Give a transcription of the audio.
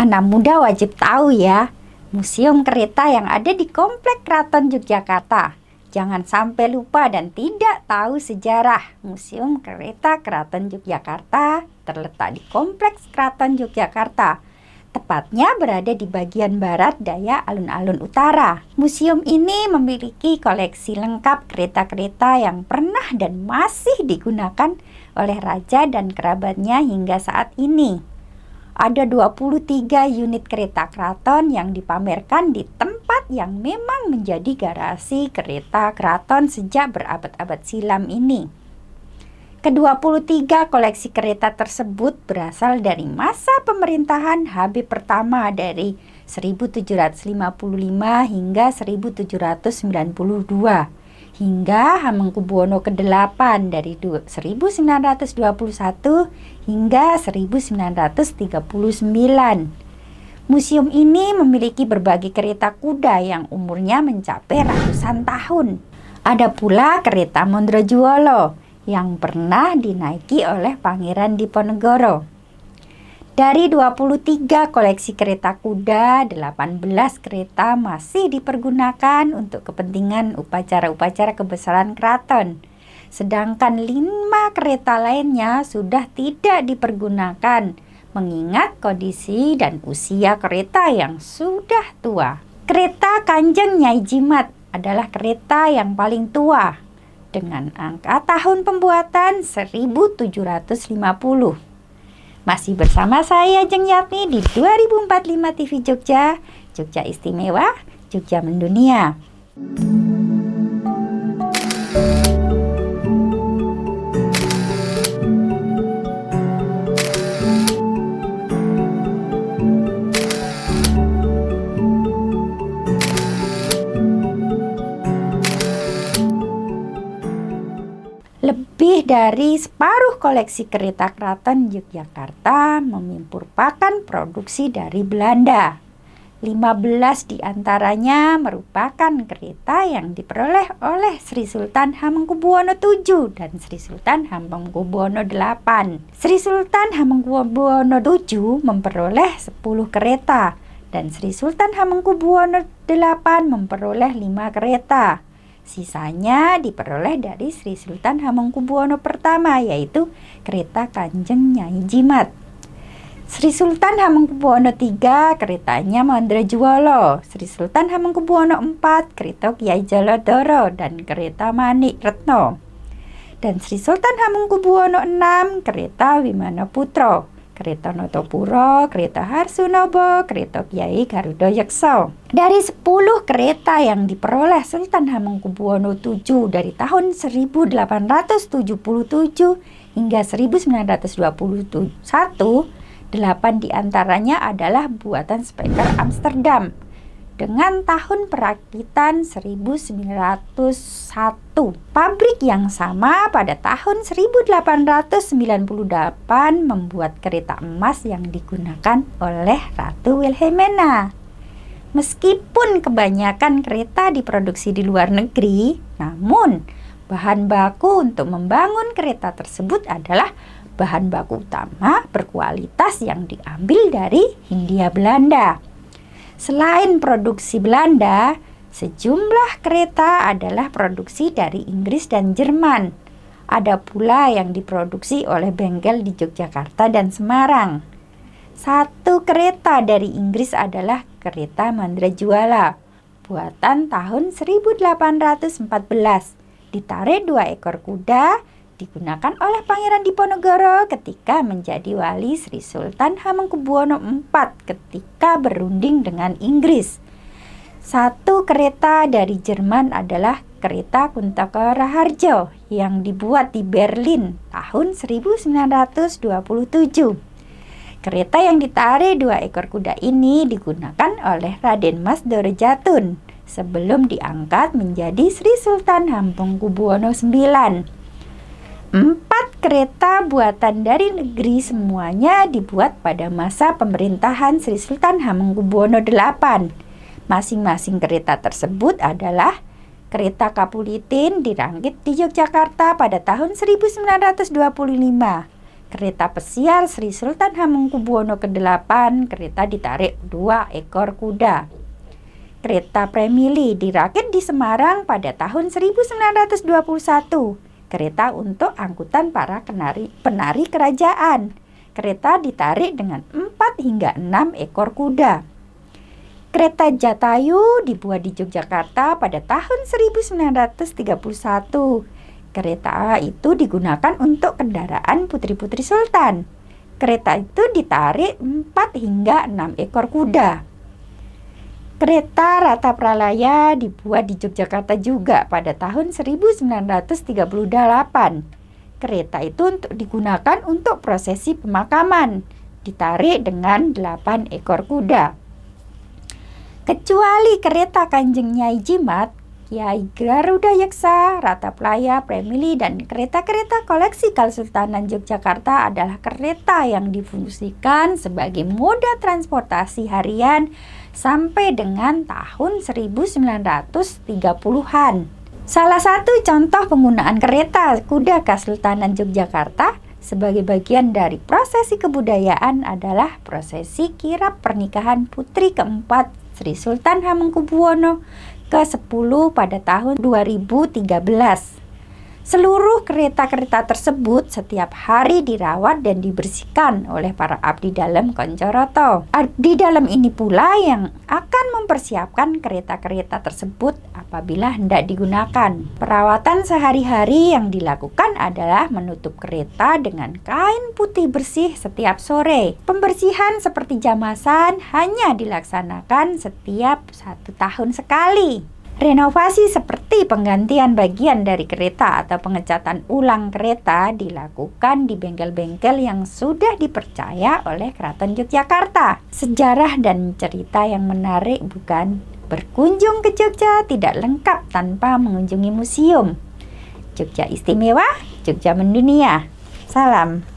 Anak muda wajib tahu ya, museum kereta yang ada di Komplek Keraton Yogyakarta. Jangan sampai lupa dan tidak tahu sejarah. Museum Kereta Keraton Yogyakarta terletak di Kompleks Keraton Yogyakarta. Tepatnya berada di bagian barat daya alun-alun utara. Museum ini memiliki koleksi lengkap kereta-kereta yang pernah dan masih digunakan oleh raja dan kerabatnya hingga saat ini. Ada 23 unit kereta keraton yang dipamerkan di tempat yang memang menjadi garasi kereta keraton sejak berabad-abad silam ini. Ke-23 koleksi kereta tersebut berasal dari masa pemerintahan Habib pertama dari 1755 hingga 1792 hingga Hamengkubuwono ke-8 dari 1921 hingga 1939. Museum ini memiliki berbagai kereta kuda yang umurnya mencapai ratusan tahun. Ada pula kereta Mondrojuwolo yang pernah dinaiki oleh Pangeran Diponegoro. Dari 23 koleksi kereta kuda, 18 kereta masih dipergunakan untuk kepentingan upacara-upacara kebesaran keraton. Sedangkan 5 kereta lainnya sudah tidak dipergunakan, mengingat kondisi dan usia kereta yang sudah tua. Kereta Kanjeng Nyai Jimat adalah kereta yang paling tua, dengan angka tahun pembuatan 1750. Masih bersama saya Jeng Yatni di 2045 TV Jogja, Jogja Istimewa, Jogja Mendunia. Lebih dari separuh koleksi kereta keraton Yogyakarta merupakan produksi dari Belanda. 15 diantaranya merupakan kereta yang diperoleh oleh Sri Sultan Hamengkubuwono VII dan Sri Sultan Hamengkubuwono VIII. Sri Sultan Hamengkubuwono VII memperoleh 10 kereta dan Sri Sultan Hamengkubuwono VIII memperoleh 5 kereta. Sisanya diperoleh dari Sri Sultan Hamengkubuwono I, yaitu kereta Kanjeng Nyai Jimat. Sri Sultan Hamengkubuwono III keretanya Mondrojuwolo, Sri Sultan Hamengkubuwono IV kereta Kyai Jalodoro dan kereta Manik Retno, dan Sri Sultan Hamengkubuwono VI kereta Wimanaputra, kereta Notopuro, kereta Harsunobo, kereta Kyai Garuda Yekso. Dari 10 kereta yang diperoleh Sultan Hamengkubuwono VII dari tahun 1877 hingga 1921, 8 diantaranya adalah buatan Spyker Amsterdam dengan tahun perakitan 1901. Pabrik yang sama pada tahun 1898 membuat kereta emas yang digunakan oleh Ratu Wilhelmina. Meskipun kebanyakan kereta diproduksi di luar negeri, namun bahan baku untuk membangun kereta tersebut adalah bahan baku utama berkualitas yang diambil dari Hindia Belanda. Selain produksi Belanda, sejumlah kereta adalah produksi dari Inggris dan Jerman. Ada pula yang diproduksi oleh bengkel di Yogyakarta dan Semarang. Satu kereta dari Inggris adalah kereta Mandrajuala, buatan tahun 1814. Ditarik 2 ekor kuda, digunakan oleh Pangeran Diponegoro ketika menjadi wali Sri Sultan Hamengkubuwono IV ketika berunding dengan Inggris. Satu kereta dari Jerman adalah kereta Kuntaka Raharjo yang dibuat di Berlin tahun 1927. Kereta yang ditarik 2 ekor kuda ini digunakan oleh Raden Mas Dorojatun sebelum diangkat menjadi Sri Sultan Hamengkubuwono IX. 4 kereta buatan dari negeri semuanya dibuat pada masa pemerintahan Sri Sultan Hamengkubuwono VIII. Masing-masing kereta tersebut adalah kereta Kapulitin dirakit di Yogyakarta pada tahun 1925, kereta pesiar Sri Sultan Hamengkubuwono ke-8, kereta ditarik 2 ekor kuda. Kereta Premili dirakit di Semarang pada tahun 1921, kereta untuk angkutan para penari kerajaan. Kereta ditarik dengan 4 hingga 6 ekor kuda. Kereta Jatayu dibuat di Yogyakarta pada tahun 1931. Kereta itu digunakan untuk kendaraan putri-putri sultan. Kereta itu ditarik 4 hingga 6 ekor kuda. Kereta Rata Pralaya dibuat di Yogyakarta juga pada tahun 1938. Kereta itu digunakan untuk prosesi pemakaman, ditarik dengan 8 ekor kuda. Kecuali kereta Kanjeng Nyai Jimat, Kiai Garuda Yeksa, Rata Playa, Premili, dan kereta-kereta koleksi Kesultanan Yogyakarta adalah kereta yang difungsikan sebagai moda transportasi harian sampai dengan tahun 1930-an. Salah satu contoh penggunaan kereta kuda Kesultanan Yogyakarta sebagai bagian dari prosesi kebudayaan adalah prosesi kirap pernikahan putri keempat Sri Sultan Hamengkubuwono ke-10 pada tahun 2013. Seluruh kereta-kereta tersebut setiap hari dirawat dan dibersihkan oleh para abdi dalam Koncoroto. Abdi dalam ini pula yang akan mempersiapkan kereta-kereta tersebut apabila hendak digunakan. Perawatan sehari-hari yang dilakukan adalah menutup kereta dengan kain putih bersih setiap sore. Pembersihan seperti jamasan hanya dilaksanakan setiap 1 tahun sekali. Renovasi seperti penggantian bagian dari kereta atau pengecatan ulang kereta dilakukan di bengkel-bengkel yang sudah dipercaya oleh Keraton Yogyakarta. Sejarah dan cerita yang menarik, bukan? Berkunjung ke Jogja tidak lengkap tanpa mengunjungi museum. Jogja istimewa, Jogja mendunia. Salam.